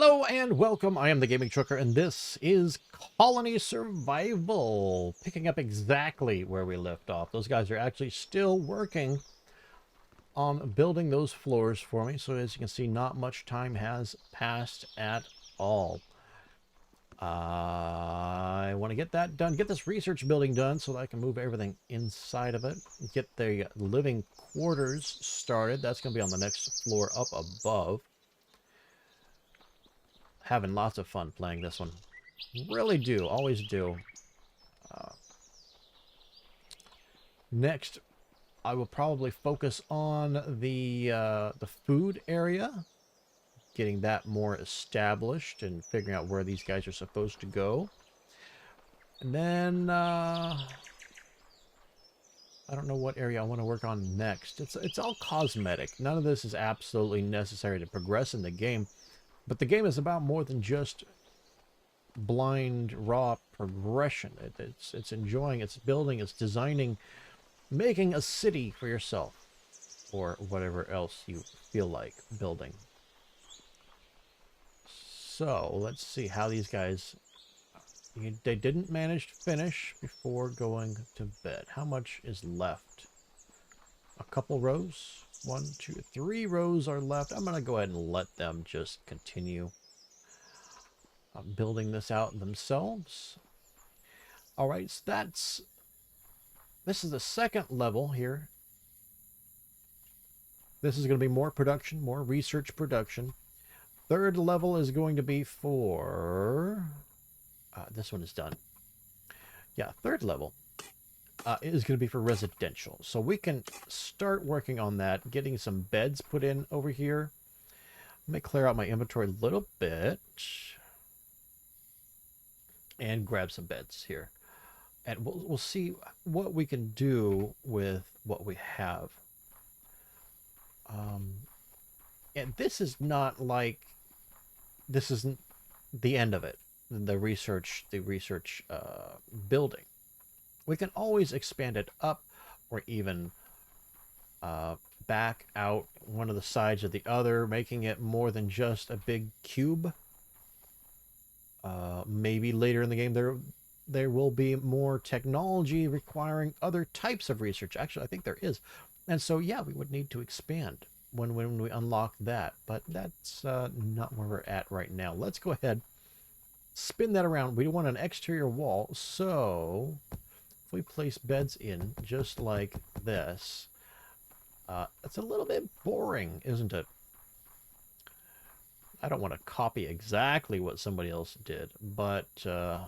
Hello and welcome. I am the Gaming Trucker, and this is Colony Survival. Picking up exactly where we left off. Those guys are actually still working on building those floors for me. So as you can see, not much time has passed at all. I want to get that done, get this research building done so that I can move everything inside of it. Get the living quarters started. That's going to be on the next floor up above. Having lots of fun playing this one. Really do. Always do. Next, I will probably focus on the food area. Getting that more established and figuring out where these guys are supposed to go. And then, I don't know what area I want to work on next. It's all cosmetic. None of this is absolutely necessary to progress in the game. But the game is about more than just blind raw progression. It's enjoying, it's building, it's designing, making a city for yourself or whatever else you feel like building. So let's see how these guys, they didn't manage to finish before going to bed. How much is left? A couple rows. 1, 2, 3 rows are left. I'm gonna go ahead and let them just continue building this out themselves. All right, so this is the second level here. This is going to be more production, more research production. Third level is going to be for this one is done. Yeah, third level is going to be for residential. So we can start working on that, getting some beds put in over here. Let me clear out my inventory a little bit and grab some beds here. And we'll see what we can do with what we have. And this is not like, this isn't the end of it. The research building. We can always expand it up or even back out one of the sides of the other, making it more than just a big cube. Maybe later in the game there will be more technology requiring other types of research. Actually, I think there is. And so, yeah, we would need to expand when we unlock that. But that's not where we're at right now. Let's go ahead, spin that around. We want an exterior wall. So if we place beds in just like this, it's a little bit boring, isn't it? I don't want to copy exactly what somebody else did, but I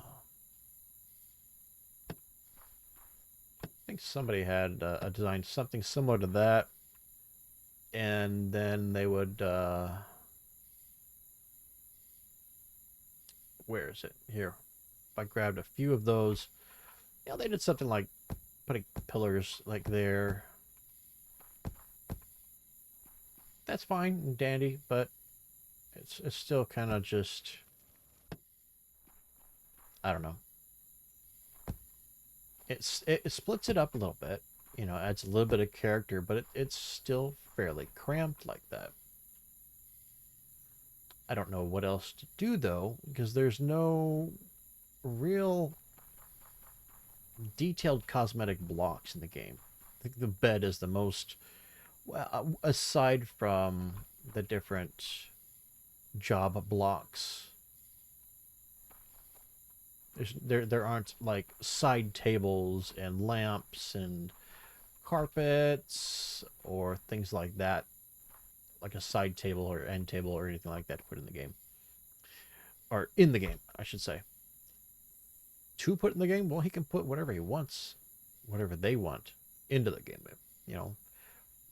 think somebody had designed something similar to that, and then they would where is it? Here. If I grabbed a few of those, you know, they did something like putting pillars like there. That's fine and dandy, but it's still kind of just, I don't know. It splits it up a little bit, you know, adds a little bit of character, but it's still fairly cramped like that. I don't know what else to do though, because there's no real detailed cosmetic blocks in the game. I think the bed is the most, well, aside from the different job blocks. There aren't like side tables and lamps and carpets or things like that, like a side table or end table or anything like that to put in the game. Or in the game, I should say. To put in the game, well, he can put whatever he wants, whatever they want into the game, you know.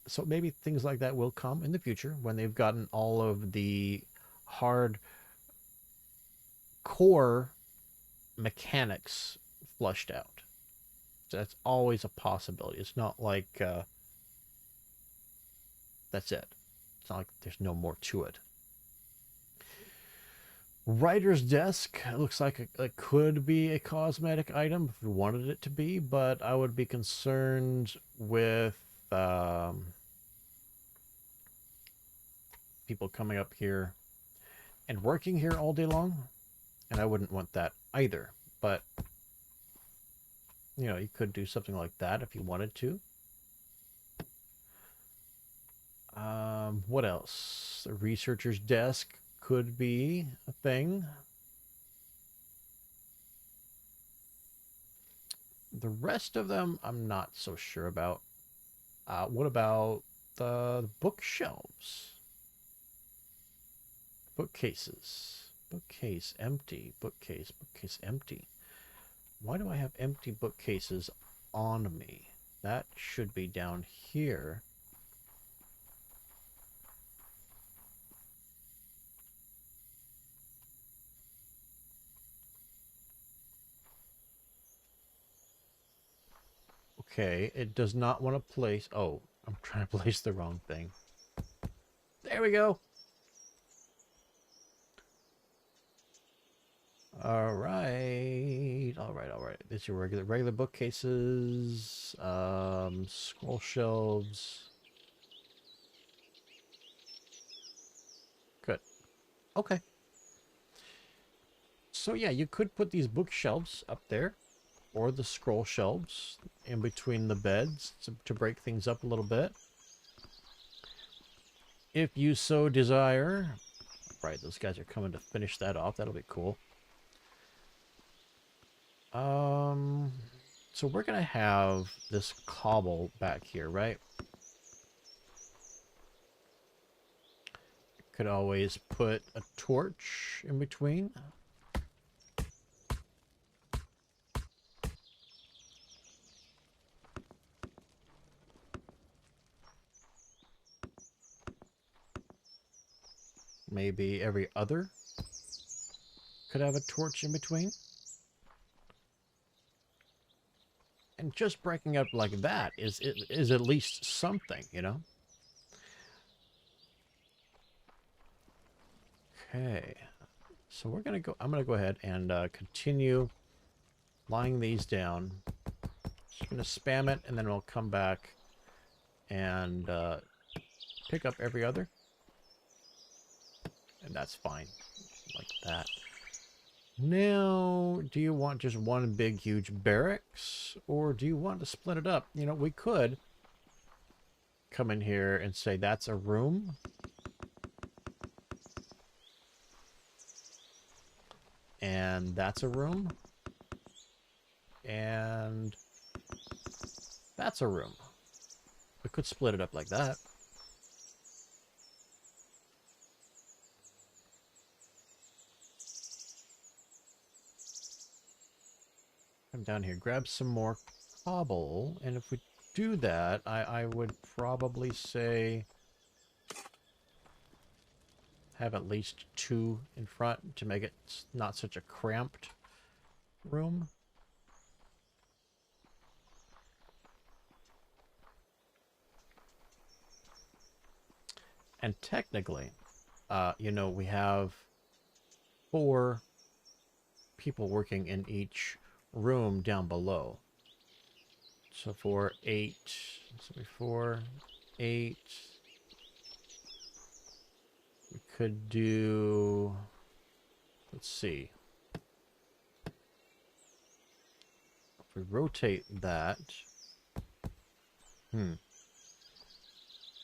So maybe things like that will come in the future when they've gotten all of the hard core mechanics flushed out. So that's always a possibility. It's not like that's it. It's not like there's no more to it. Writer's desk looks like it could be a cosmetic item if we wanted it to be, but I would be concerned with people coming up here and working here all day long. And I wouldn't want that either. But, you know, you could do something like that if you wanted to. What else? The researcher's desk could be a thing. The rest of them, I'm not so sure about. What about the bookshelves? Bookcases. Bookcase empty. Bookcase. Bookcase empty. Why do I have empty bookcases on me? That should be down here. Okay, it does not want to place... Oh, I'm trying to place the wrong thing. There we go. All right. All right, all right. This is your regular bookcases, scroll shelves. Good. Okay. So yeah, you could put these bookshelves up there, or the scroll shelves in between the beds to break things up a little bit. If you so desire. Right, those guys are coming to finish that off. That'll be cool. So we're gonna have this cobble back here, right? Could always put a torch in between. Maybe every other could have a torch in between. And just breaking up like that is at least something, you know? Okay. So we're gonna go, I'm gonna go ahead and continue lying these down. Just gonna spam it, and then we'll come back and pick up every other. And that's fine, like that. Now, do you want just one big, huge barracks, or do you want to split it up? You know, we could come in here and say that's a room. And that's a room. And that's a room. We could split it up like that. Come down here, grab some more cobble, and if we do that, I would probably say have at least 2 in front to make it not such a cramped room. And technically, you know, we have 4 people working in each room down below. So 4, 8, so 4, 8. We could do, let's see. If we rotate that, a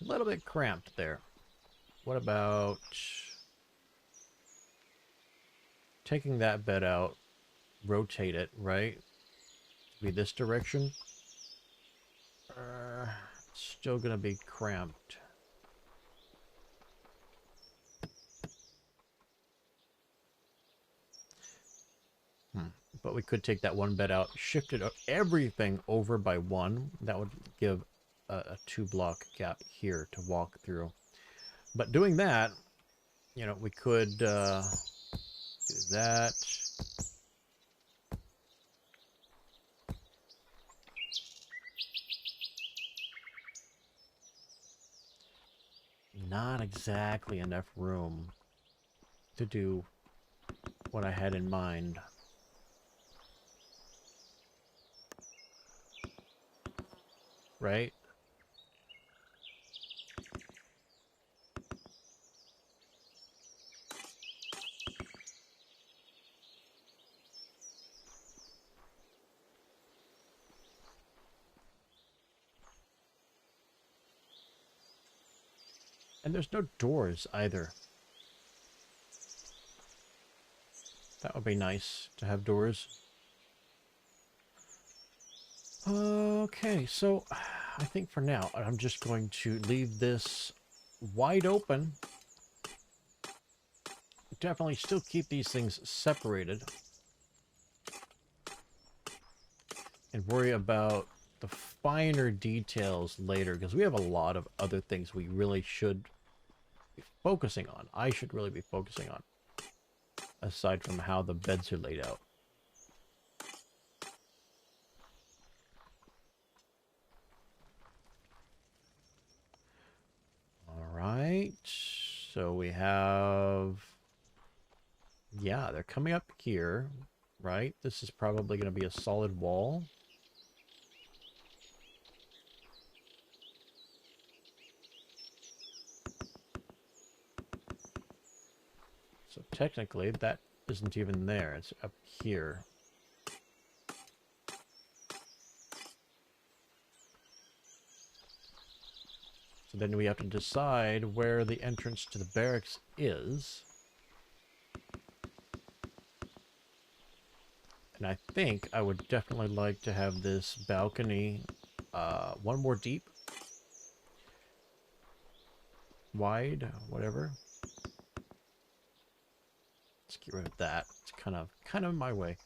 little bit cramped there. What about taking that bed out, rotate it, right? Be this direction. Still gonna be cramped. But we could take that one bed out, shift it everything over by 1. That would give a 2-block gap here to walk through. But doing that, you know, we could do that. Not exactly enough room to do what I had in mind. Right? And there's no doors either. That would be nice to have doors. Okay, so I think for now, I'm just going to leave this wide open. Definitely still keep these things separated. And worry about the finer details later, because we have a lot of other things we really should be focusing on. I should really be focusing on, aside from how the beds are laid out. All right, so we have, yeah, they're coming up here, right? This is probably going to be a solid wall. So technically, that isn't even there. It's up here. So then we have to decide where the entrance to the barracks is. And I think I would definitely like to have this balcony one more deep. Wide, whatever. Let's get rid of that. It's kind of in my way.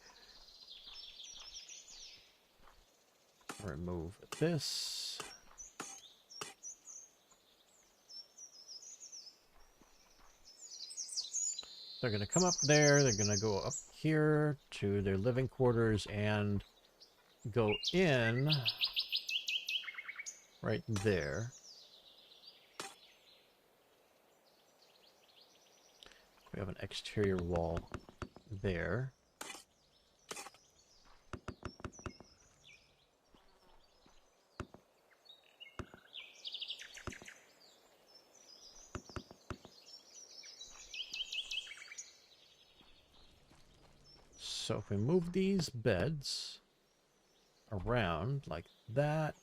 Remove this. They're going to come up there. They're going to go up here to their living quarters and go in right there. We have an exterior wall there. So if we move these beds around like that,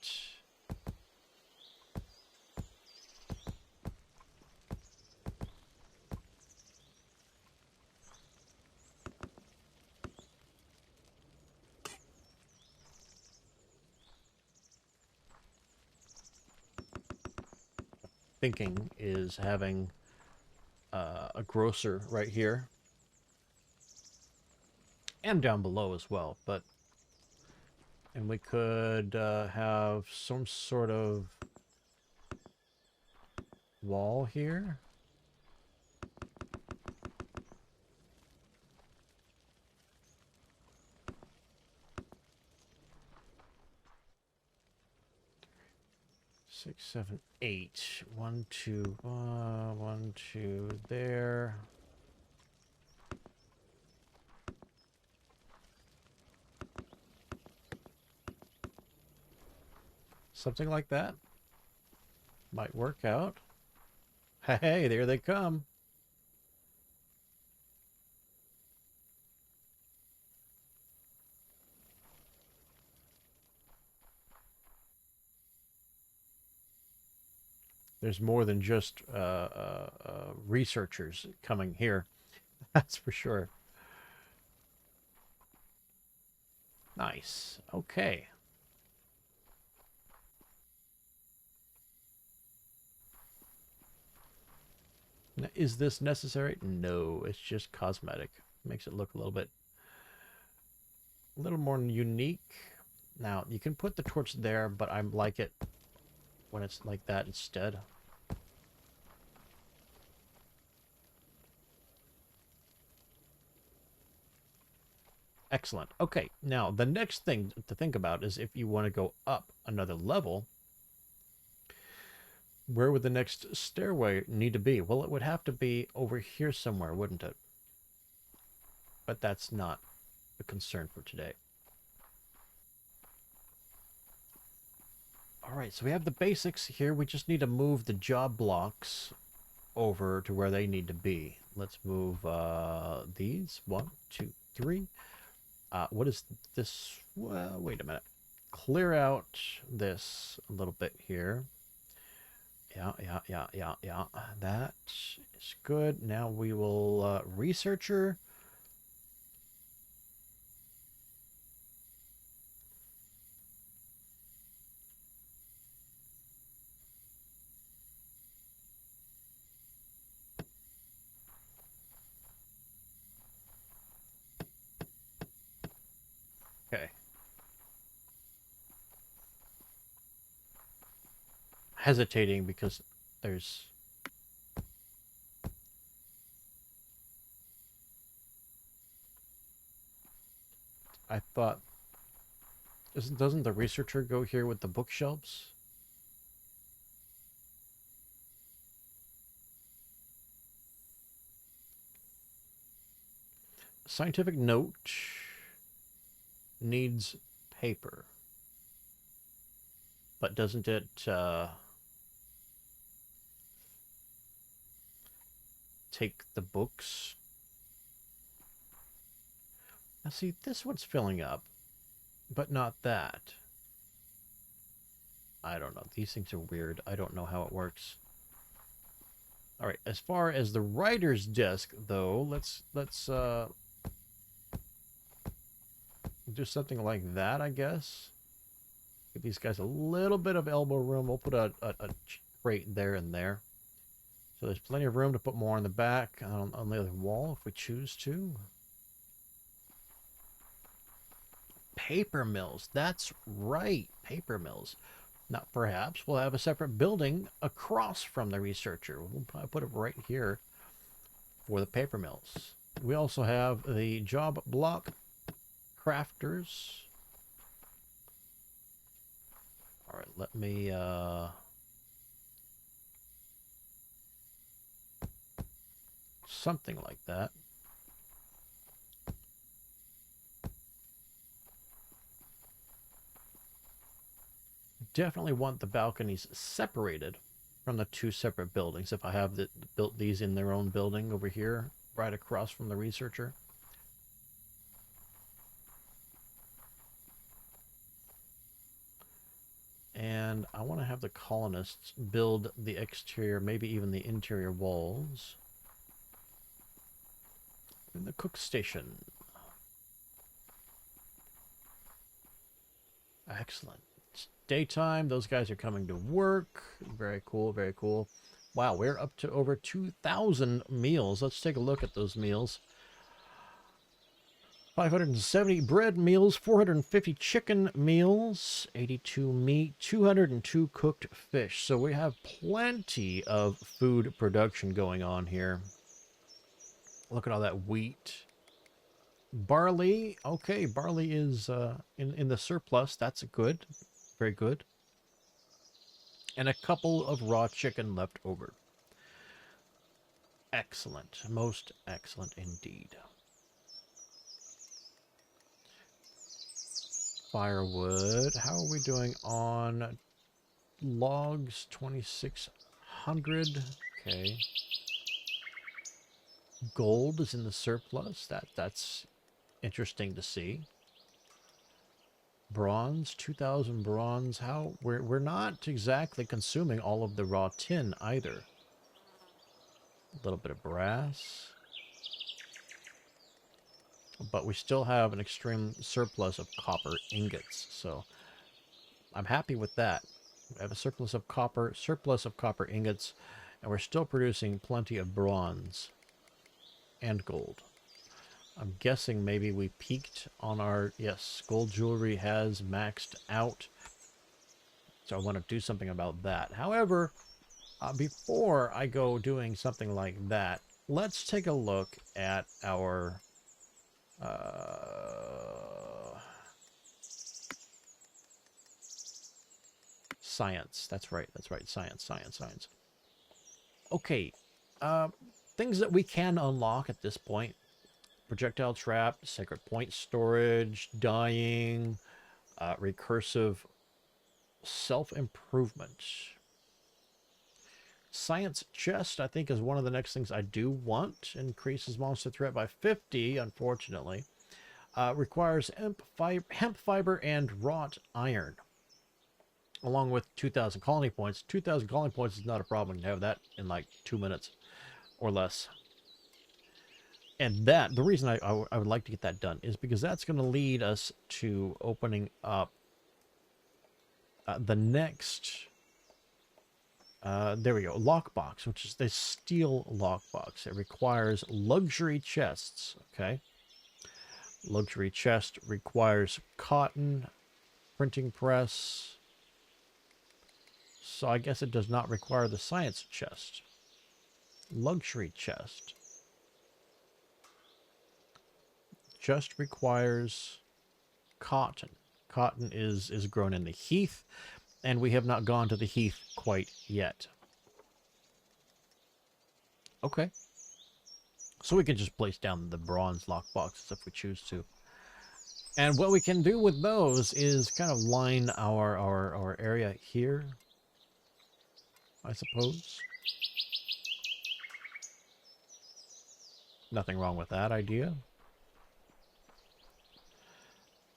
thinking is having a grocer right here and down below as well, and we could have some sort of wall here. Six, seven, eight. 1, 2, 1, 2 there. Something like that might work out. Hey, there they come. There's more than just researchers coming here. That's for sure. Nice. Okay. Now, is this necessary? No, it's just cosmetic. Makes it look a little more unique. Now, you can put the torch there, but I like it when it's like that instead. Excellent. Okay, now the next thing to think about is if you want to go up another level, where would the next stairway need to be? Well, it would have to be over here somewhere, wouldn't it? But that's not a concern for today. All right, so we have the basics here. We just need to move the job blocks over to where they need to be. Let's move these. 1, 2, 3. What is this? Well, wait a minute. Clear out this a little bit here. Yeah. That is good. Now we will researcher. Okay. Hesitating because there's I thought doesn't the researcher go here with the bookshelves? Scientific note needs paper, but doesn't it take the books? Now see, this one's filling up, but not that. I don't know. These things are weird. I don't know how it works. All right, as far as the writer's desk, though, let's do something like that, I guess. Give these guys a little bit of elbow room. We'll put a crate there and there. So there's plenty of room to put more on the back, on the other wall if we choose to. Paper mills. That's right, paper mills. Now, perhaps we'll have a separate building across from the researcher. We'll probably put it right here for the paper mills. We also have the job block crafters. All right, let me something like that. Definitely want the balconies separated from the two separate buildings. If I have built these in their own building over here, right across from the researcher. And I want to have the colonists build the exterior, maybe even the interior walls. In the cook station. Excellent. It's daytime. Those guys are coming to work. Very cool, very cool. Wow, we're up to over 2,000 meals. Let's take a look at those meals. 570 bread meals, 450 chicken meals, 82 meat, 202 cooked fish. So we have plenty of food production going on here. Look at all that wheat. Barley. Okay, barley is in the surplus. That's good. Very good. And a couple of raw chicken left over. Excellent. Most excellent indeed. Firewood. How are we doing on logs? 2,600. Okay. Gold is in the surplus. That's interesting to see. Bronze, 2,000 bronze. How we're not exactly consuming all of the raw tin either. A little bit of brass. But we still have an extreme surplus of copper ingots, so I'm happy with that. We have a surplus of copper ingots, and we're still producing plenty of bronze and gold. I'm guessing maybe we peaked on our, yes, gold jewelry has maxed out, so I want to do something about that. However, before I go doing something like that, let's take a look at our science. That's right. Science. Okay. Things that we can unlock at this point. Projectile trap, sacred point storage, dying, recursive self-improvement. Science chest, I think, is one of the next things I do want. Increases monster threat by 50, unfortunately. Requires hemp fiber and wrought iron. along with 2,000 colony points. 2,000 colony points is not a problem. You can have that in like 2 minutes or less. And the reason I would like to get that done is because that's going to lead us to opening up the next, there we go, lockbox, which is the steel lockbox. It requires luxury chests, okay? Luxury chest requires cotton, printing press. So I guess it does not require the science chest. Luxury chest just requires cotton. Cotton is grown in the heath, and we have not gone to the heath quite yet. Okay. So we can just place down the bronze lockboxes if we choose to. And what we can do with those is kind of line our area here, I suppose. Nothing wrong with that idea.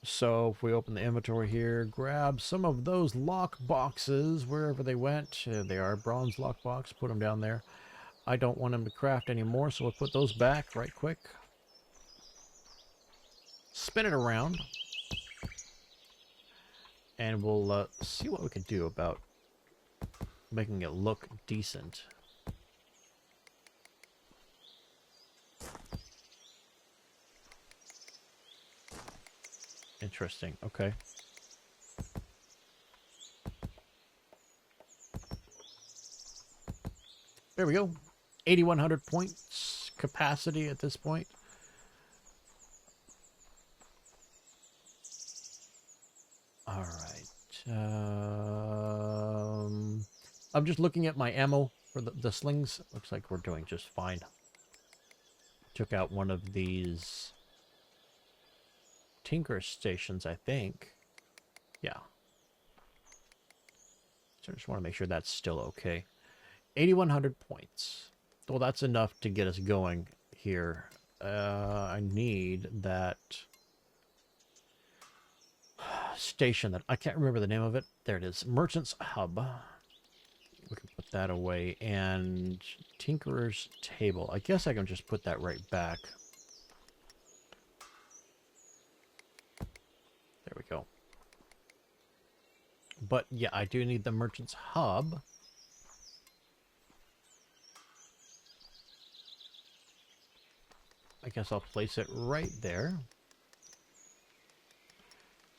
So if we open the inventory here, grab some of those lock boxes wherever they went. They are bronze lockbox. Put them down there. I don't want them to craft anymore, so we'll put those back right quick. Spin it around. And we'll see what we can do about making it look decent. Interesting. Okay. There we go. 8,100 points capacity at this point. All right. I'm just looking at my ammo for the slings. Looks like we're doing just fine. Took out one of these Tinker stations, I think. Yeah. So I just want to make sure that's still okay. 8,100 points. Well, that's enough to get us going here. I need that station that I can't remember the name of it. There it is. Merchant's Hub. We can put that away. And Tinkerer's Table. I guess I can just put that right back. There we go. But yeah, I do need the Merchant's Hub. I guess I'll place it right there.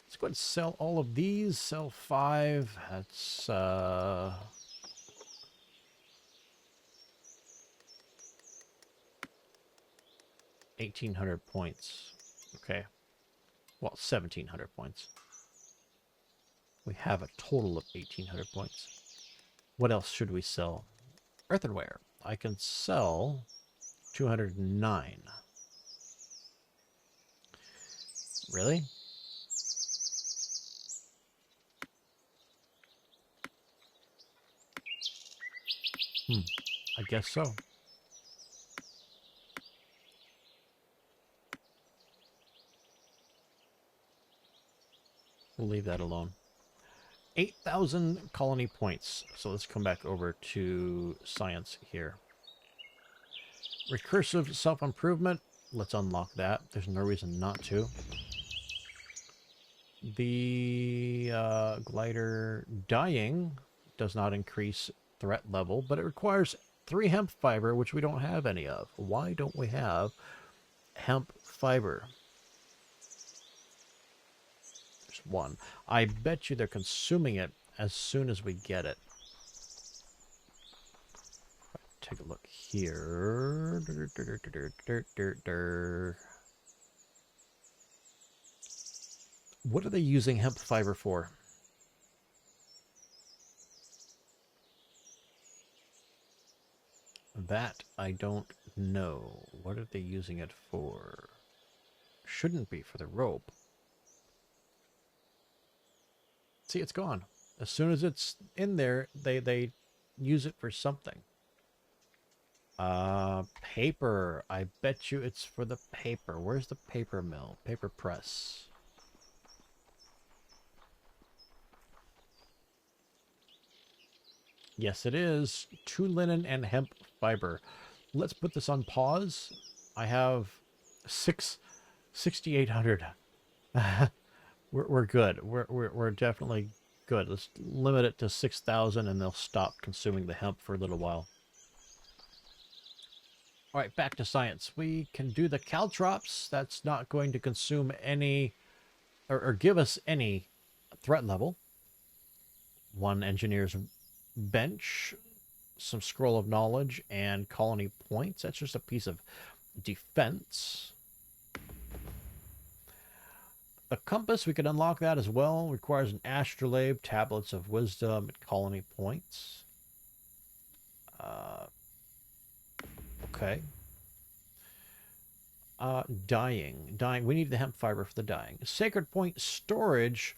Let's go ahead and sell all of these. Sell 5. That's 1,800 points. Okay. Well, 1,700 points. We have a total of 1,800 points. What else should we sell? Earthenware. I can sell 209. Really? I guess so. We'll leave that alone. 8,000 colony points. So let's come back over to science here. Recursive self-improvement. Let's unlock that. There's no reason not to. The glider dyeing does not increase threat level, but it requires 3 hemp fiber, which we don't have any of. Why don't we have hemp fiber? There's 1. I bet you they're consuming it as soon as we get it. Take a look here. What are they using hemp fiber for? That I don't know. What are they using it for? Shouldn't be for the rope. See, it's gone. As soon as it's in there, they use it for something. Paper. I bet you it's for the paper. Where's the paper mill? Paper press. Yes, it is. 2 linen and hemp fiber. Let's put this on pause. I have 6,800. We're good. We're definitely good. Let's limit it to 6,000 and they'll stop consuming the hemp for a little while. All right, back to science. We can do the caltrops. That's not going to consume any or give us any threat level. 1 engineer's bench, some scroll of knowledge, and colony points. That's just a piece of defense. The compass, we can unlock that as well. Requires an astrolabe, tablets of wisdom, and colony points. Okay. Dyeing. Dyeing. We need the hemp fiber for the dyeing. Sacred point storage.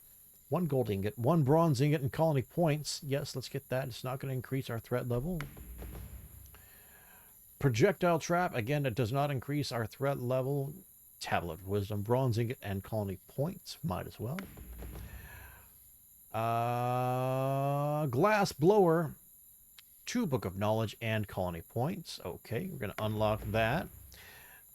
1 gold ingot, 1 bronze ingot, and colony points. Yes, let's get that. It's not going to increase our threat level. Projectile trap. Again, it does not increase our threat level. Tablet of wisdom, bronze ingot, and colony points. Might as well. Glass blower. 2 book of knowledge and colony points. Okay, we're going to unlock that.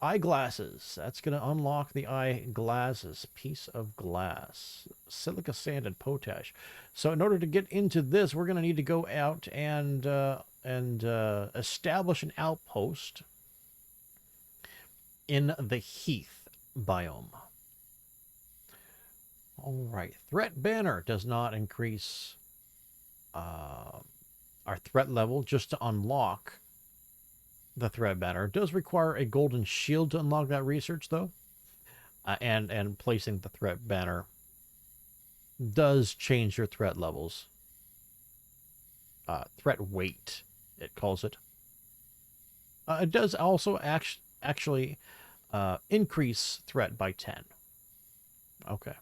Eyeglasses. That's going to unlock the eyeglasses. Piece of glass. Silica sand and potash. So in order to get into this, we're going to need to go out and establish an outpost in the heath biome. All right. Threat banner does not increase our threat level just to unlock the threat banner. It does require a golden shield to unlock that research, though. And placing the threat banner does change your threat levels. Threat weight, it calls it. It does also actually increase threat by 10. Okay.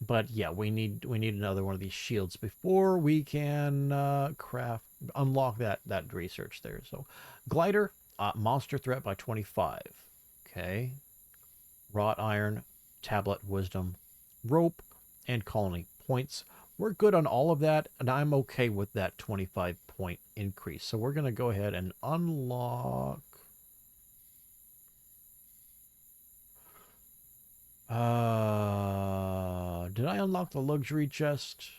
But yeah, we need another one of these shields before we can unlock that research there. So, glider, monster threat by 25. Okay. Wrought iron, tablet wisdom, rope, and colony points. We're good on all of that, and I'm okay with that 25-point increase. So we're going to go ahead and unlock. Did I unlock the luxury chest?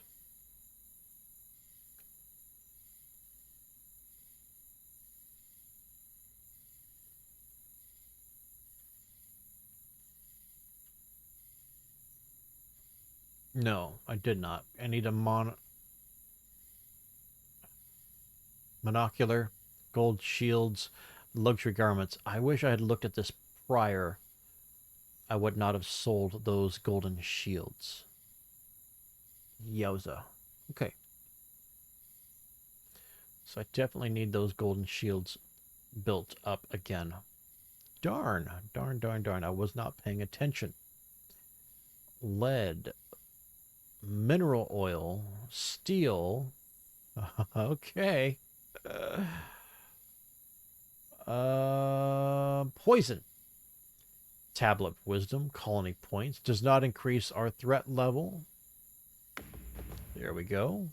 No, I did not. I need a monocular, gold shields, luxury garments. I wish I had looked at this prior. I would not have sold those golden shields. Yowza. Okay. So I definitely need those golden shields built up again. Darn. I was not paying attention. Lead. Mineral oil. Steel. Okay. Poison. Tablet of wisdom. Colony points. Does not increase our threat level. There we go.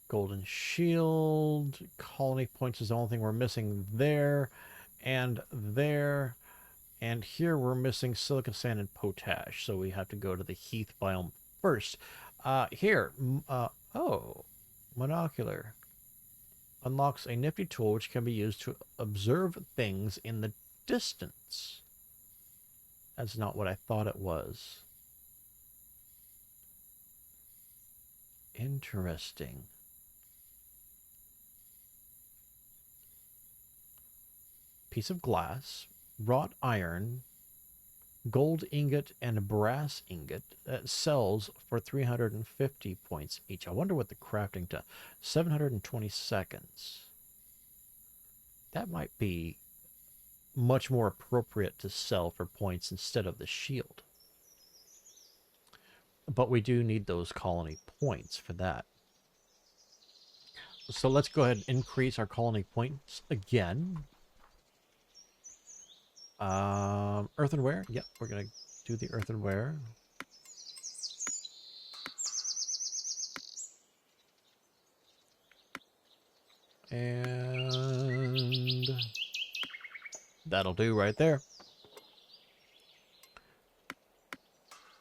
Golden shield. Colony points is the only thing we're missing there. And there. And here we're missing silica sand and potash. So we have to go to the heath biome first. Here. Oh. Monocular. Unlocks a nifty tool which can be used to observe things in the distance. That's not what I thought it was. Interesting. Piece of glass, wrought iron, gold ingot, and brass ingot sells for 350 points each. I wonder what the crafting does. 720 seconds. That might be much more appropriate to sell for points instead of the shield. But we do need those colony points for that. So let's go ahead and increase our colony points again. Earthenware. Yep, we're going to do the earthenware. And that'll do right there.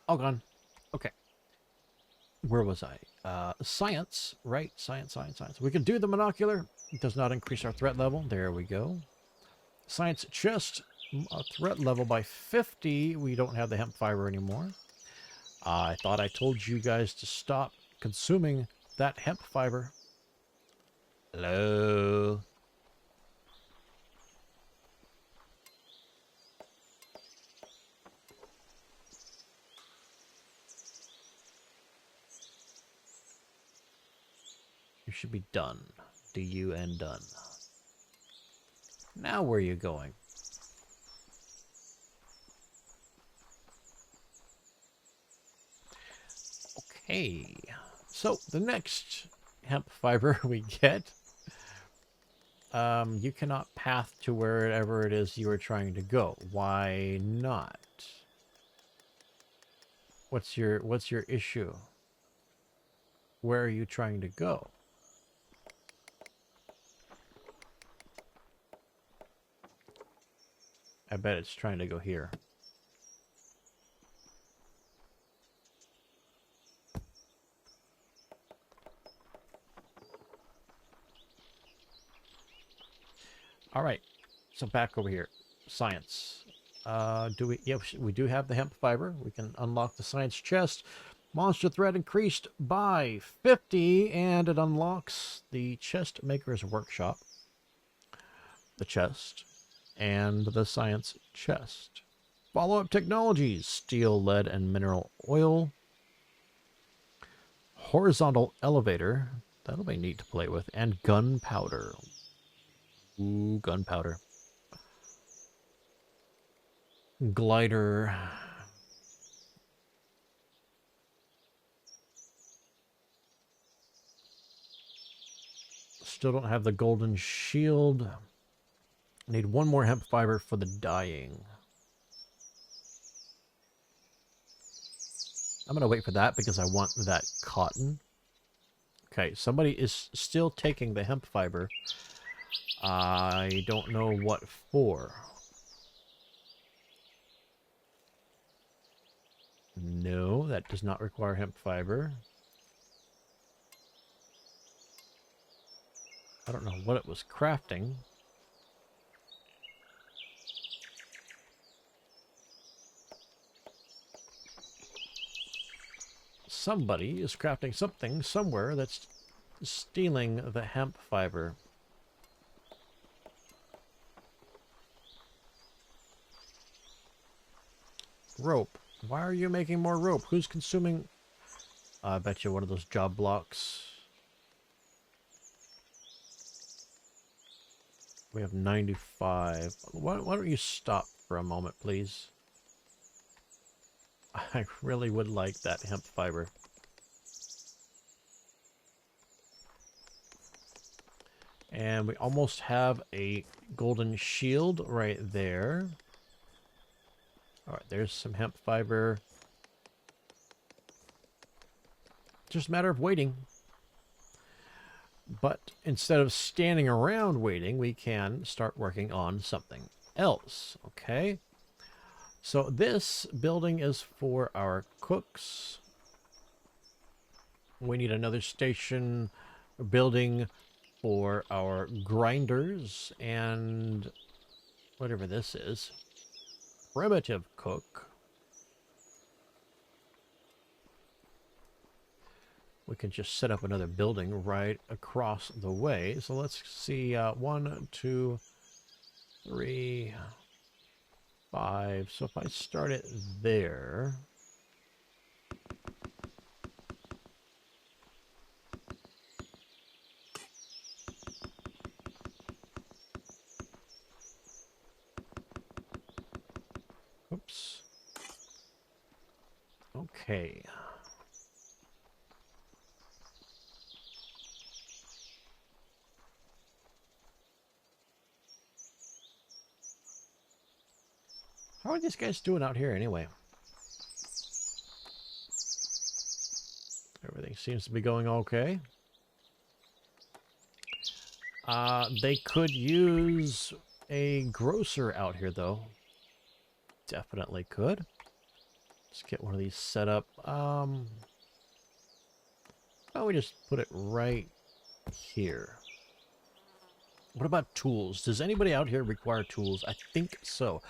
All gone. Okay. Where was I? Science, right? Science. We can do the monocular. It does not increase our threat level. There we go. Science chest, threat level by 50. We don't have the hemp fiber anymore. I thought I told you guys to stop consuming that hemp fiber. Hello? You should be done. DU and done. Now where are you going? Okay. So the next hemp fiber we get, you cannot path to wherever it is you are trying to go. Why not? What's your issue? Where are you trying to go? I bet it's trying to go here. All right, so back over here. Science. Do we? Yeah, we do have the hemp fiber. We can unlock the science chest. Monster threat increased by 50, and it unlocks the chest maker's workshop, the chest, and the science chest. Follow-up technologies: steel, lead, and mineral oil. Horizontal elevator. That'll be neat to play with. And gunpowder. Ooh, gunpowder. Glider. Still don't have the golden shield. Need one more hemp fiber for the dyeing. I'm going to wait for that because I want that cotton. Okay, somebody is still taking the hemp fiber. I don't know what for. No, that does not require hemp fiber. I don't know what it was crafting. Somebody is crafting something somewhere that's stealing the hemp fiber. Rope. Why are you making more rope? Who's consuming? I bet you one of those job blocks. We have 95. Why don't you stop for a moment, please? I really would like that hemp fiber. And we almost have a golden shield right there. All right, there's some hemp fiber. Just a matter of waiting. But instead of standing around waiting, we can start working on something else, okay? So this building is for our cooks. We need another station building for our grinders and whatever this is. Primitive cook. We can just set up another building right across the way. So let's see, 1, 2, 3, 5. So if I start it there. Oops. Okay. How are these guys doing out here anyway? Everything seems to be going okay. They could use a grocer out here, though. Definitely could. Let's get one of these set up. Why don't we just put it right here? What about tools? Does anybody out here require tools? I think so.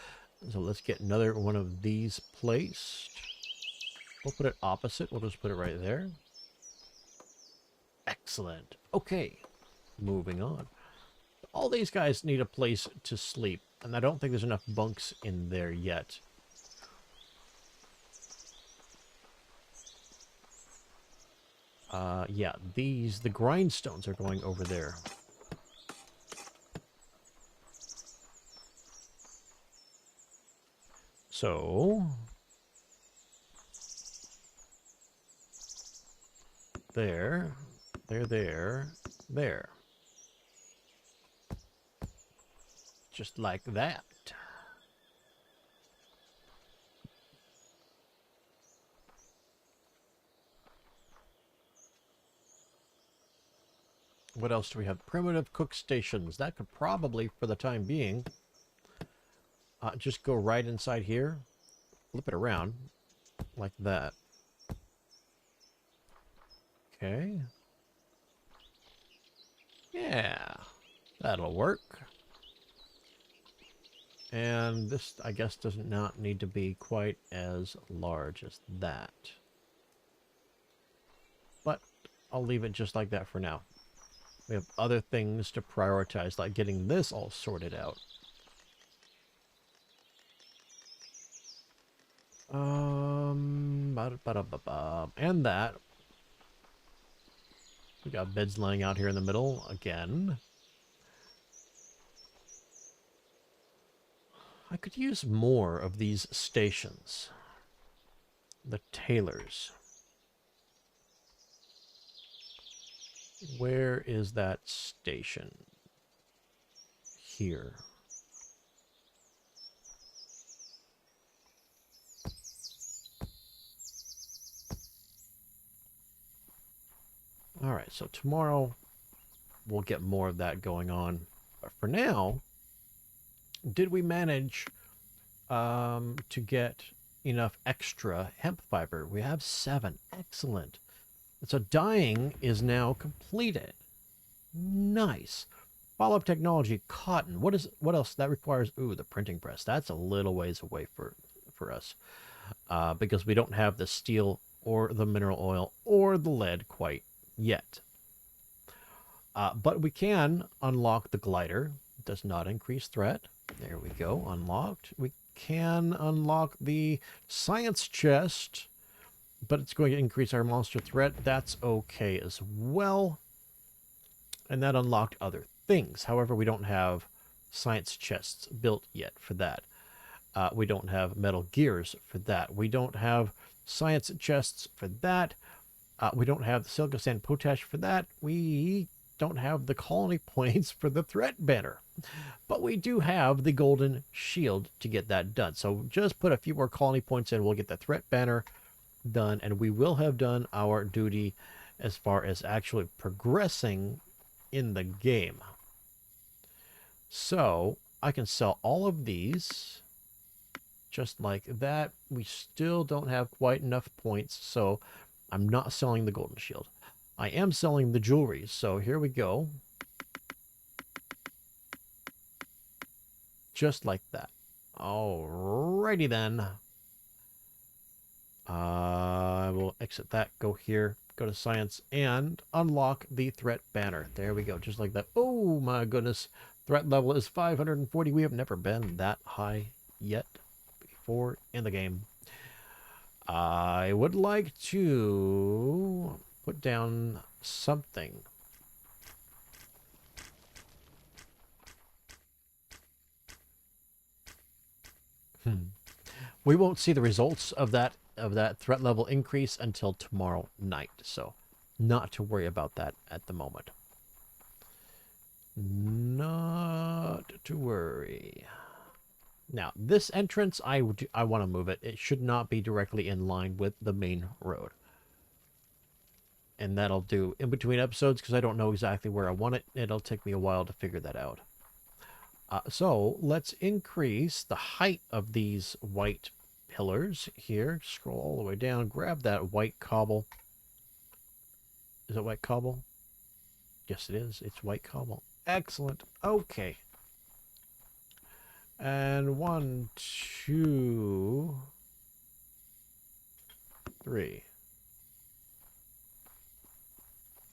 So let's get another one of these placed. We'll put it opposite. We'll just put it right there. Excellent. Okay. Moving on. All these guys need a place to sleep, and I don't think there's enough bunks in there yet. Yeah, the grindstones are going over there. So, there, there. Just like that. What else do we have? Primitive cook stations. That could probably, for the time being, just go right inside here. Flip it around. Like that. Okay. Yeah. That'll work. And this, I guess, does not need to be quite as large as that. But I'll leave it just like that for now. We have other things to prioritize, like getting this all sorted out. And that. We got beds laying out here in the middle again. I could use more of these stations. The tailors. Where is that station? Here. Alright, so tomorrow we'll get more of that going on. But for now, did we manage to get enough extra hemp fiber? We have 7. Excellent. So dyeing is now completed. Nice. Follow-up technology, cotton. What else that requires? Ooh, the printing press. That's a little ways away for us. Because we don't have the steel or the mineral oil or the lead quite yet. But we can unlock the glider. It does not increase threat. There we go, unlocked. We can unlock the science chest, but it's going to increase our monster threat. That's okay as well. And that unlocked other things. However, we don't have science chests built yet for that. We don't have metal gears for that. We don't have science chests for that. We don't have the silica sand potash for that. We don't have the colony points for the threat banner. But we do have the golden shield to get that done. So just put a few more colony points in. We'll get the threat banner done. And we will have done our duty as far as actually progressing in the game. So I can sell all of these just like that. We still don't have quite enough points, so I'm not selling the golden shield. I am selling the jewelry, so here we go. Just like that. Alrighty then. I will exit that, go here, go to science, and unlock the threat banner. There we go, just like that. Oh my goodness. Threat level is 540. We have never been that high yet before in the game. I would like to put down something. We won't see the results of that threat level increase until tomorrow night, so not to worry about that at the moment. Not to worry. Now, this entrance, I want to move it. It should not be directly in line with the main road. And that'll do in between episodes because I don't know exactly where I want it. It'll take me a while to figure that out. So let's increase the height of these white pillars here. Scroll all the way down. Grab that white cobble. Is it white cobble? Yes, it is. It's white cobble. Excellent. Okay. And 1, 2, 3.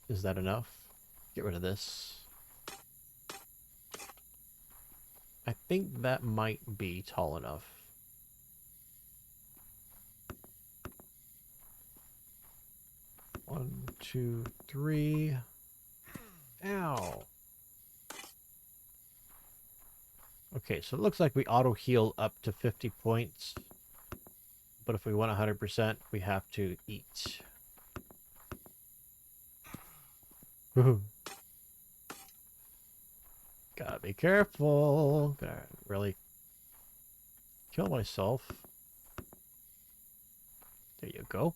Is that enough? Get rid of this. I think that might be tall enough. One, two, three. Ow. Okay, so it looks like we auto-heal up to 50 points. But if we want 100%, we have to eat. Gotta be careful. Gotta really kill myself. There you go.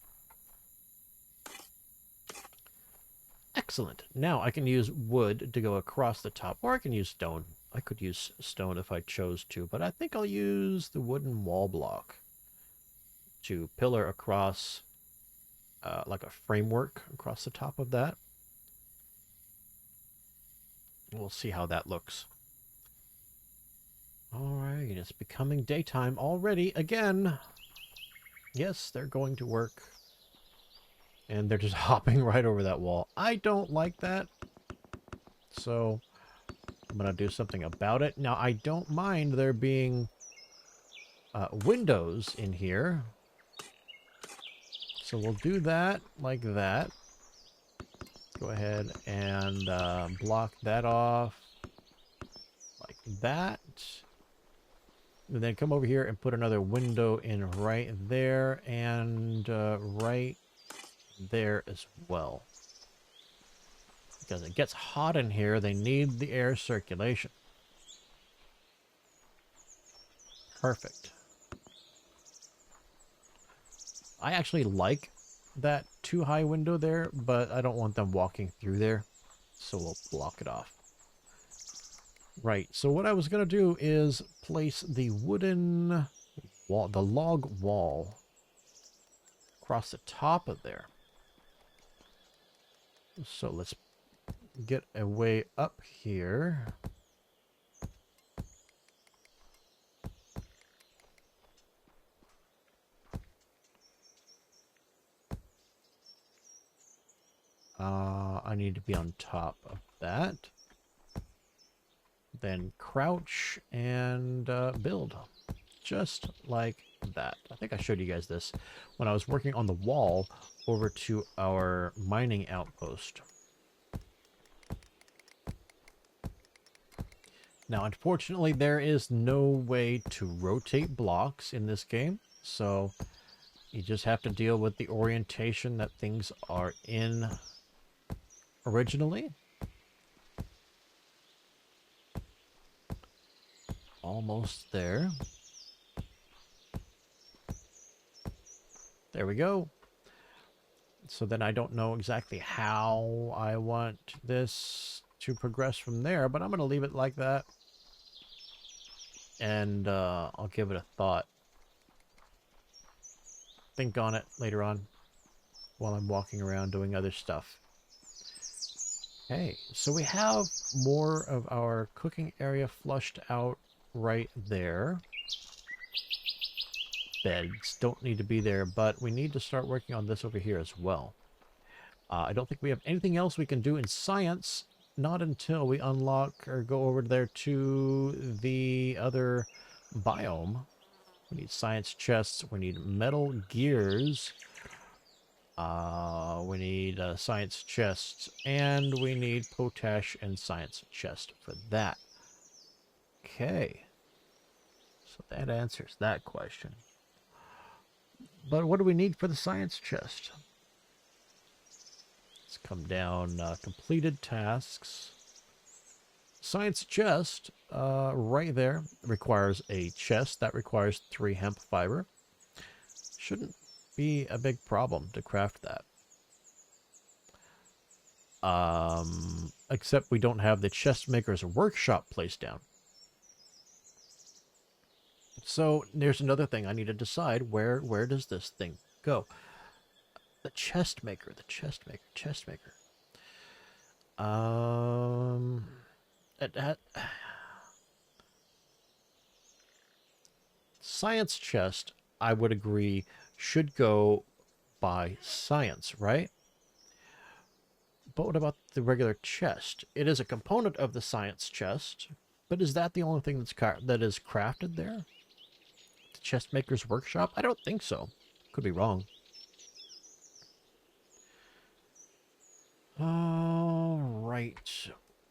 Excellent. Now I can use wood to go across the top, or I can use stone. I could use stone if I chose to, but I think I'll use the wooden wall block to pillar across, like a framework across the top of that. We'll see how that looks. All right, it's becoming daytime already again. Yes, they're going to work. And they're just hopping right over that wall. I don't like that. So I'm going to do something about it. Now, I don't mind there being windows in here. So we'll do that like that. Go ahead and block that off like that. And then come over here and put another window in right there and right there as well. Because it gets hot in here, they need the air circulation. Perfect. I actually like that too high window there, but I don't want them walking through there, so we'll block it off. Right, so what I was going to do is place the wooden wall, the log wall, across the top of there. So let's get a way up here. I need to be on top of that. Then crouch and build. Just like that. I think I showed you guys this when I was working on the wall over to our mining outpost. Now, unfortunately, there is no way to rotate blocks in this game, so you just have to deal with the orientation that things are in originally. Almost there. There we go. So then I don't know exactly how I want this to progress from there, but I'm going to leave it like that. And I'll give it a thought. Think on it later on while I'm walking around doing other stuff. Okay, so we have more of our cooking area flushed out right there. Beds don't need to be there, but we need to start working on this over here as well. I don't think we have anything else we can do in science, not until we unlock or go over there to the other biome. We need science chests, we need metal gears, we need science chests, and we need potash and science chest for that. Okay, so that answers that question. But what do we need for the science chest? Let's come down, completed tasks. Science chest, right there, requires a chest. That requires 3 hemp fiber. Shouldn't be a big problem to craft that. Except we don't have the chest maker's workshop placed down. So there's another thing I need to decide. Where does this thing go? The chest maker, chest maker. Science chest, I would agree, should go by science, right? But what about the regular chest? It is a component of the science chest, but is that the only thing that is crafted there? The chest maker's workshop? I don't think so. Could be wrong. All right.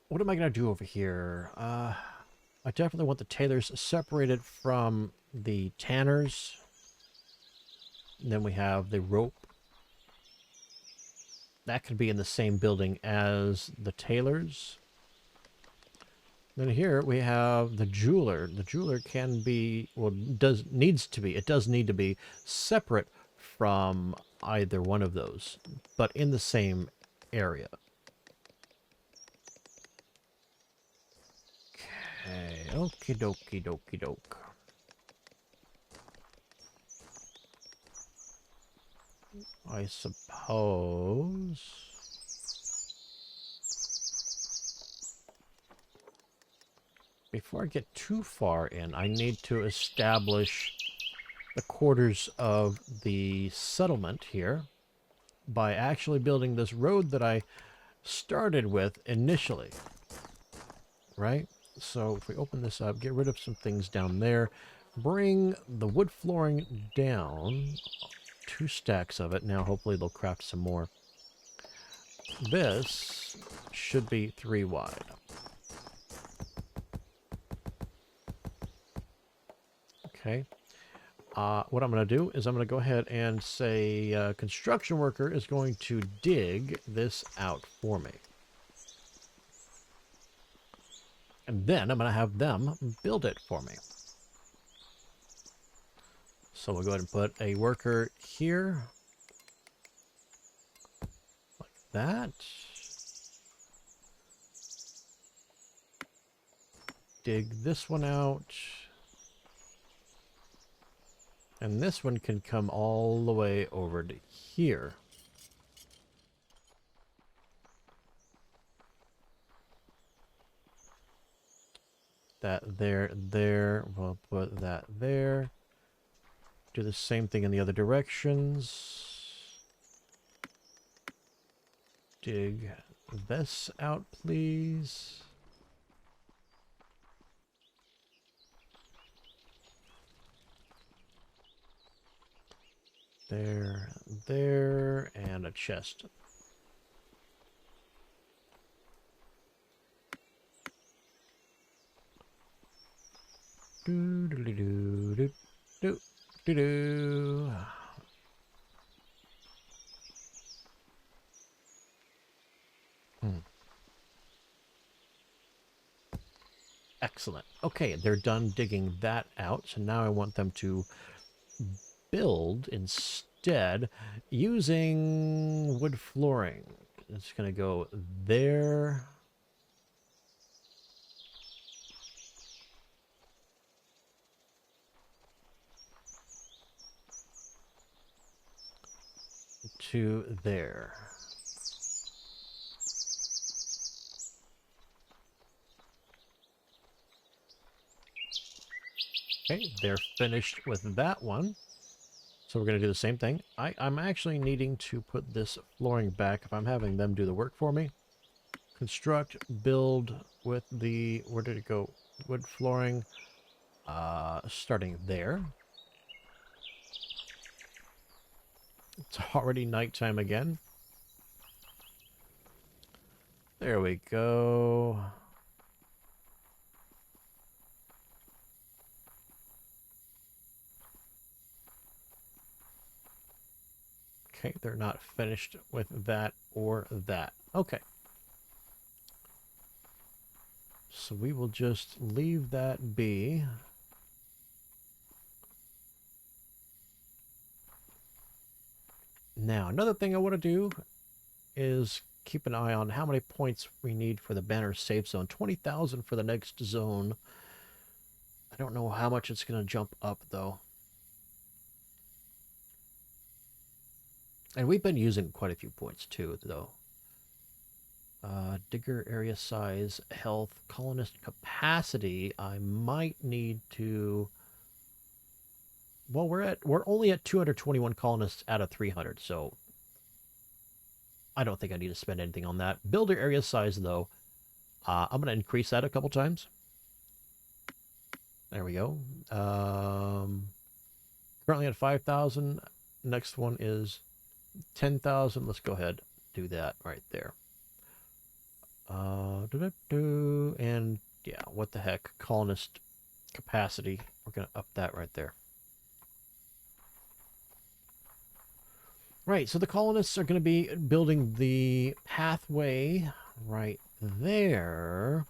What am I going to do over here? I definitely want the tailors separated from the tanners. And then we have the rope. That could be in the same building as the tailors. Then here we have the jeweler. The jeweler can be, well, it does need to be separate from either one of those, but in the same area. Okay, okie dokie dokie doke. I suppose. Before I get too far in, I need to establish the quarters of the settlement here by actually building this road that I started with initially. Right? So if we open this up, get rid of some things down there, bring the wood flooring down, 2 stacks of it. Now hopefully they'll craft some more. This should be 3 wide. Okay. What I'm going to do is I'm going to go ahead and say construction worker is going to dig this out for me. And then I'm going to have them build it for me. So we'll go ahead and put a worker here. Like that. Dig this one out. And this one can come all the way over to here. That there. We'll put that there. Do the same thing in the other directions. Dig this out, please. There, and a chest. Do do do do do do do. Excellent. Okay, they're done digging that out. So now I want them to build instead using wood flooring. It's going to go there. To there. Okay, they're finished with that one. So we're going to do the same thing. I'm actually needing to put this flooring back if I'm having them do the work for me. Construct, build with the, where did it go? Wood flooring, starting there. It's already nighttime again. There we go. Okay, they're not finished with that or that. Okay. So we will just leave that be. Now, another thing I want to do is keep an eye on how many points we need for the banner safe zone. 20,000 for the next zone. I don't know how much it's going to jump up, though. And we've been using quite a few points, too, though. Digger area size, health, colonist capacity. I might need to... Well, we're only at 221 colonists out of 300, so I don't think I need to spend anything on that. Builder area size, though, I'm going to increase that a couple times. There we go. Currently at 5,000. Next one is 10,000. Let's go ahead do that right there. And yeah, what the heck? Colonist capacity. We're going to up that right there. Right, so the colonists are going to be building the pathway right there.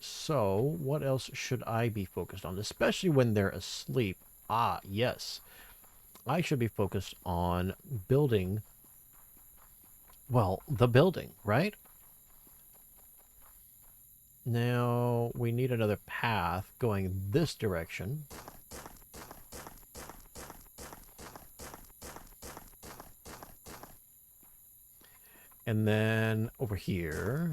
So what else should I be focused on? Especially when they're asleep. Ah, yes. I should be focused on building, well, the building, right? Now, we need another path going this direction. And then over here.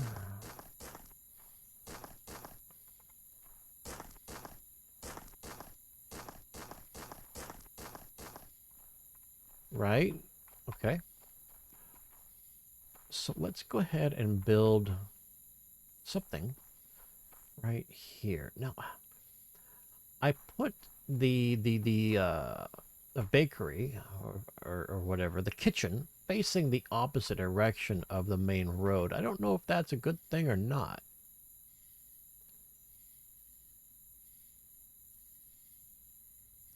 Right? Okay. So let's go ahead and build something right here. Now, I put the bakery or whatever, the kitchen, facing the opposite direction of the main road. I don't know if that's a good thing or not.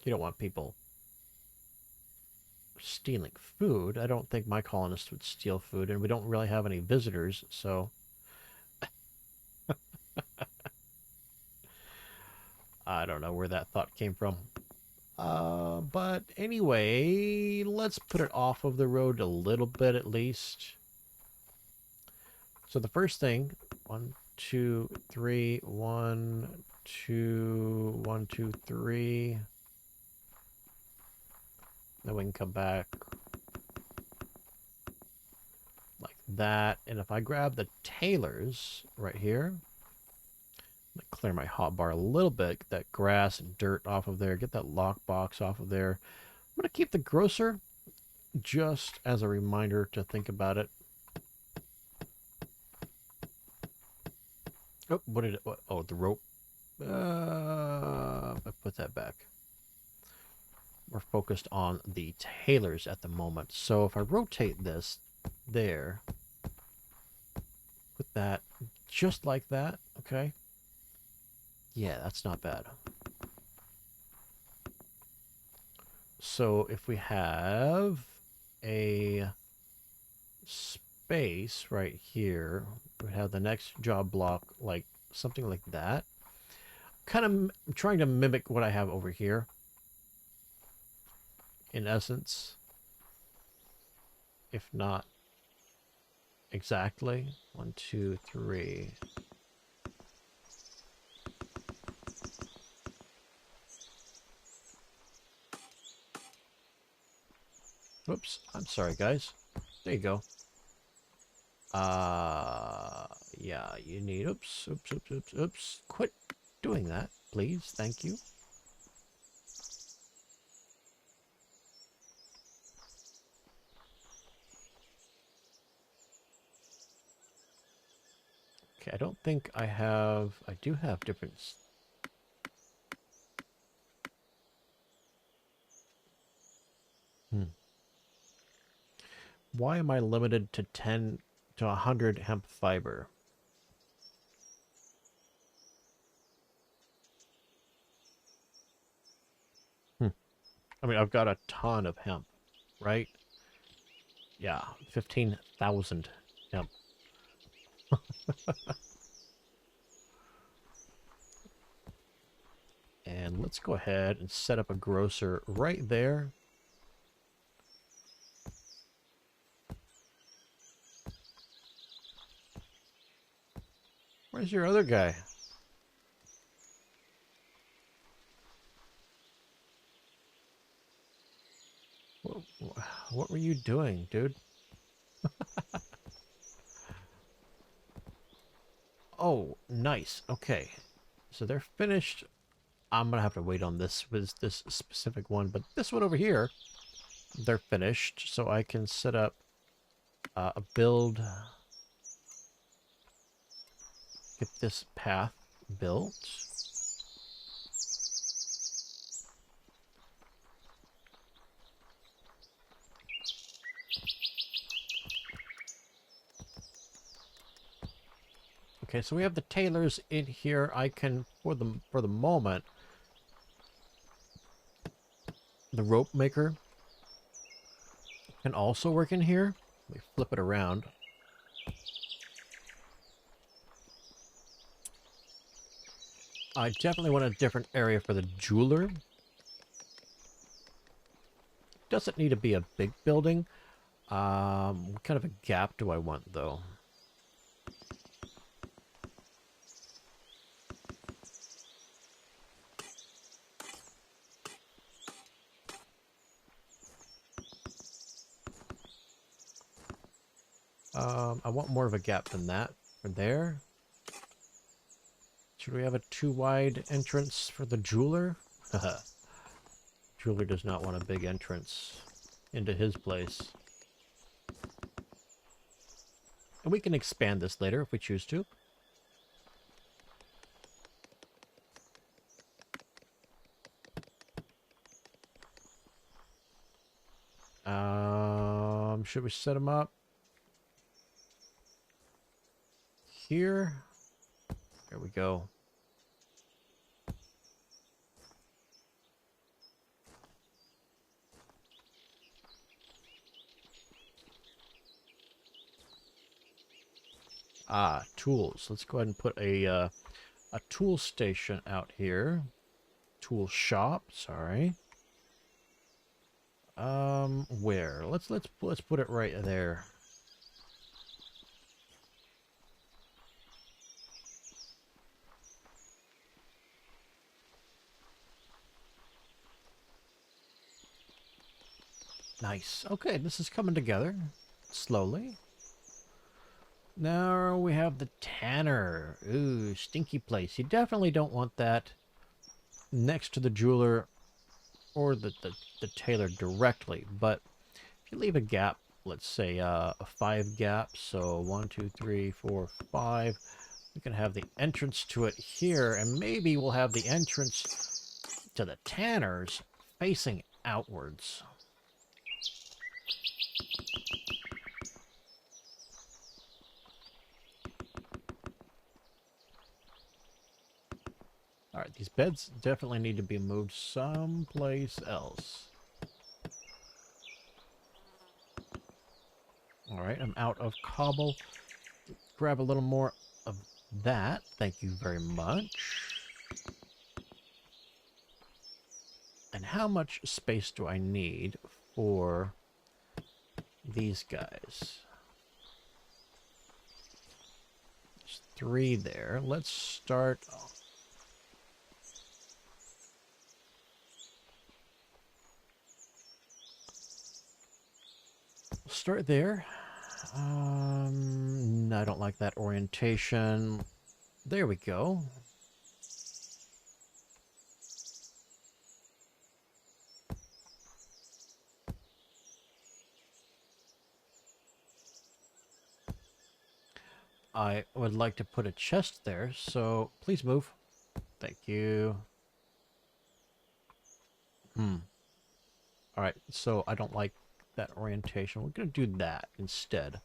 You don't want people stealing food. I don't think my colonists would steal food, and we don't really have any visitors, so... I don't know where that thought came from. But anyway, let's put it off of the road a little bit at least. So the first thing, 1, 2, 3, 1, 2, 1, 2, 3. Then we can come back like that. And if I grab the tailors right here, clear my hotbar a little bit, get that grass and dirt off of there, get that lockbox off of there. I'm going to keep the grocer just as a reminder to think about it. Oh, what did it, what, oh, the rope. I put that back. We're focused on the tailors at the moment. So if I rotate this there, put that just like that, okay? Yeah, that's not bad. So if we have a space right here, we have the next job block, like something like that. Kind of trying to mimic what I have over here. In essence, if not exactly. 1, 2, 3. Whoops, I'm sorry, guys. There you go. Yeah, you need, oops. Quit doing that, please. Thank you. Okay, I don't think I do have different... Why am I limited to 10 to 100 hemp fiber? I mean, I've got a ton of hemp, right? Yeah, 15,000 hemp. And let's go ahead and set up a grocer right there. Where's your other guy? What, what were you doing, dude? Oh, nice. Okay. So they're finished. I'm gonna have to wait on this specific one, but this one over here, they're finished. So I can set up a build, get this path built. Okay, so we have the tailors in here. I can, for the moment, the rope maker can also work in here. Let me flip it around. I definitely want a different area for the jeweler. Doesn't need to be a big building. What kind of a gap do I want, though? I want more of a gap than that. For there. Should we have a too wide entrance for the jeweler? Haha. Jeweler does not want a big entrance into his place. And we can expand this later if we choose to. Should we set them up here? There we go. Tools. Let's go ahead and put a tool station out here. Tool shop, sorry. Where? Let's put it right there. Nice. Okay, this is coming together slowly. Now we have the tanner. Ooh, stinky place. You definitely don't want that next to the jeweler or the tailor directly, but if you leave a gap, let's say a 5 gap, so 1, 2, 3, 4, 5, we can have the entrance to it here, and maybe we'll have the entrance to the tanners facing outwards. Alright, these beds definitely need to be moved someplace else. Alright, I'm out of cobble. Grab a little more of that. Thank you very much. And how much space do I need for these guys? There's 3 there. Let's start... We'll start there. No, I don't like that orientation. There we go. I would like to put a chest there, so please move. Thank you. Alright, so I don't like that orientation. We're going to do that instead.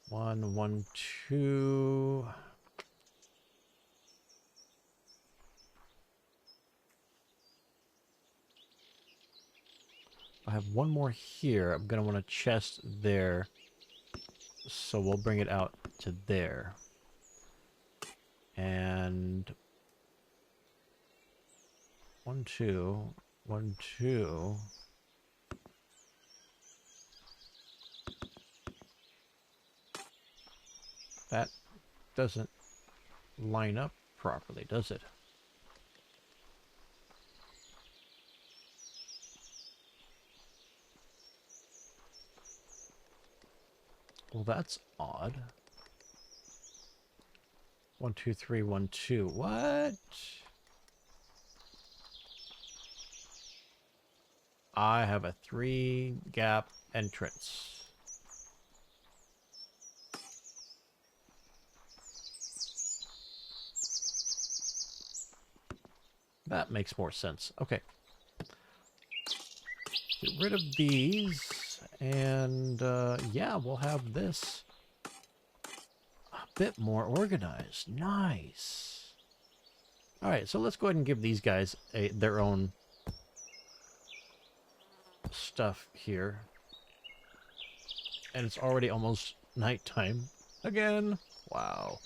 1, 1, 2. I have one more here. I'm going to want a chest there. So we'll bring it out to there. And 1, 2, 1, 2. That doesn't line up properly, does it? Well, that's odd. 1, 2, 3, 1, 2. What? I have a 3-gap entrance. That makes more sense. Okay. Get rid of these. And, yeah, we'll have this a bit more organized. Nice. All right, so let's go ahead and give these guys their own stuff here. And it's already almost nighttime again. Wow.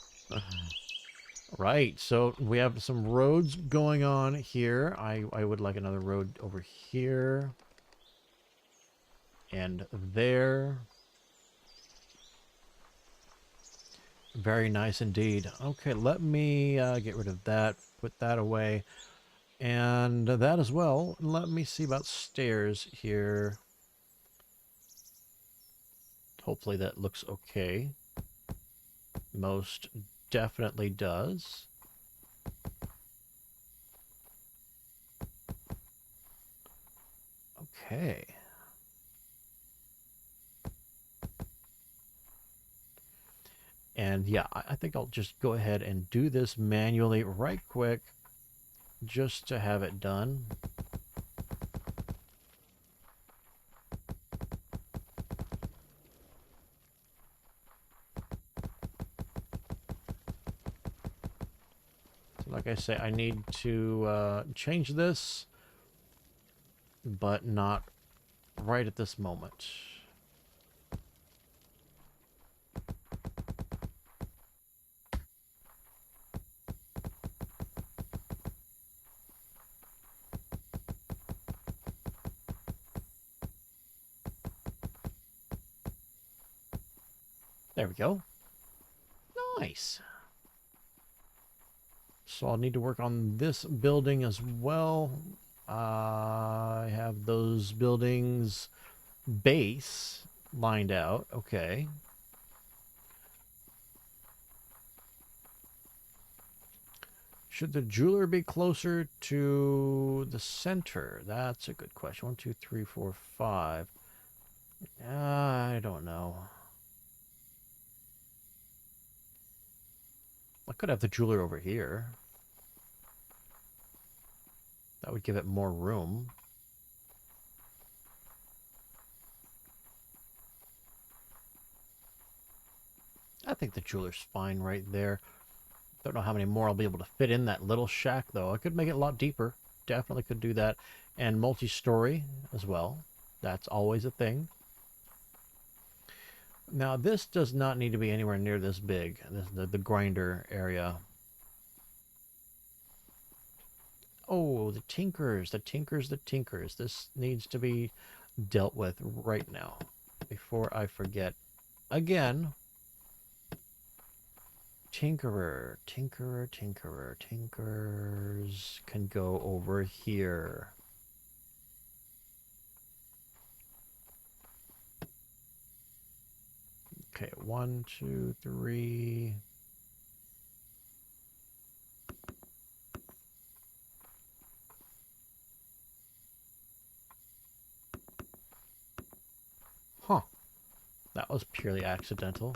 Right, so we have some roads going on here. I would like another road over here. And there. Very nice indeed. Okay, let me get rid of that. Put that away. And that as well. Let me see about stairs here. Hopefully that looks okay. Most definitely does. Okay. And yeah, I think I'll just go ahead and do this manually right quick just to have it done. So like I say, I need to change this, but not right at this moment. There we go. Nice. So I'll need to work on this building as well. I have those buildings base lined out. Okay. Should the jeweler be closer to the center? That's a good question. 1, 2, 3, 4, 5. I don't know. I could have the jeweler over here. That would give it more room. I think the jeweler's fine right there. Don't know how many more I'll be able to fit in that little shack, though. I could make it a lot deeper. Definitely could do that. And multi-story as well. That's always a thing. Now, this does not need to be anywhere near this big. The grinder area. Oh, the tinkers. The tinkers, the tinkers. This needs to be dealt with right now. Before I forget again. Tinkerer, tinkerer, tinkerer, tinkers can go over here. Okay, 1, 2, 3. Huh. That was purely accidental.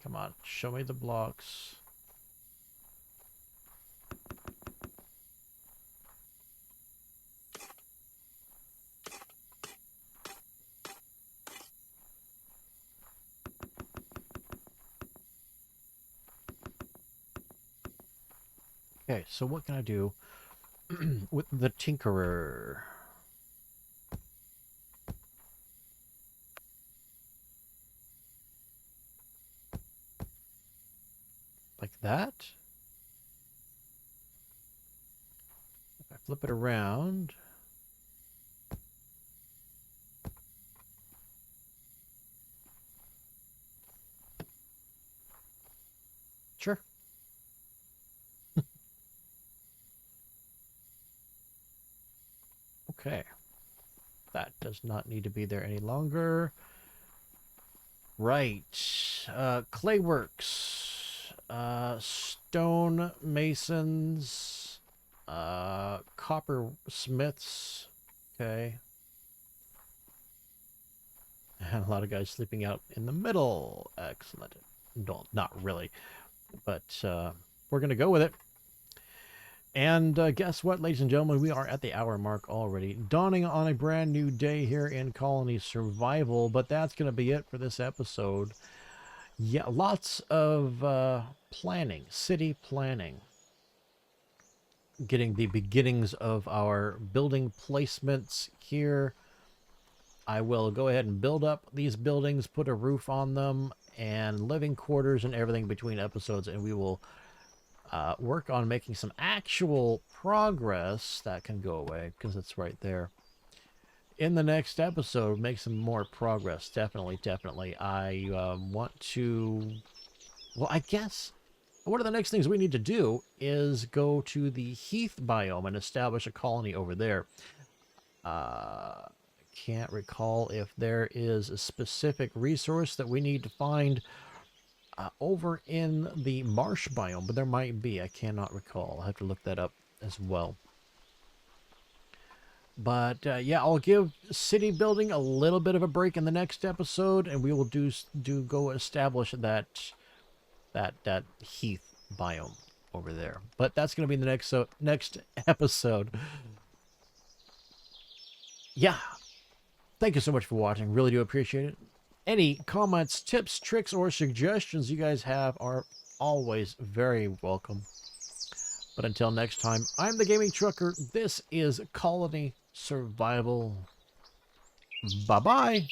Come on, show me the blocks. Okay, so what can I do with the tinkerer? Like that? If I flip it around. does not need to be there any longer. Right. Clay works. Stone masons. Copper smiths. Okay. And a lot of guys sleeping out in the middle. Excellent. No, not really. But we're going to go with it. And guess what, ladies and gentlemen? We are at the hour mark already. Dawning on a brand new day here in Colony Survival. But that's going to be it for this episode. Yeah, lots of planning. City planning. Getting the beginnings of our building placements here. I will go ahead and build up these buildings, put a roof on them, and living quarters and everything between episodes, and we will work on making some actual progress. That can go away because it's right there. In the next episode, make some more progress. Definitely, definitely. I want to... Well, I guess one of the next things we need to do is go to the Heath biome and establish a colony over there. Can't recall if there is a specific resource that we need to find over in the marsh biome, but there might be. I cannot recall. I'll have to look that up as well. But yeah, I'll give city building a little bit of a break in the next episode, and we will go establish that heath biome over there. But that's going to be in the next episode. Yeah. Thank you so much for watching. Really do appreciate it. Any comments, tips, tricks, or suggestions you guys have are always very welcome. But until next time, I'm the Gaming Trucker. This is Colony Survival. Bye-bye.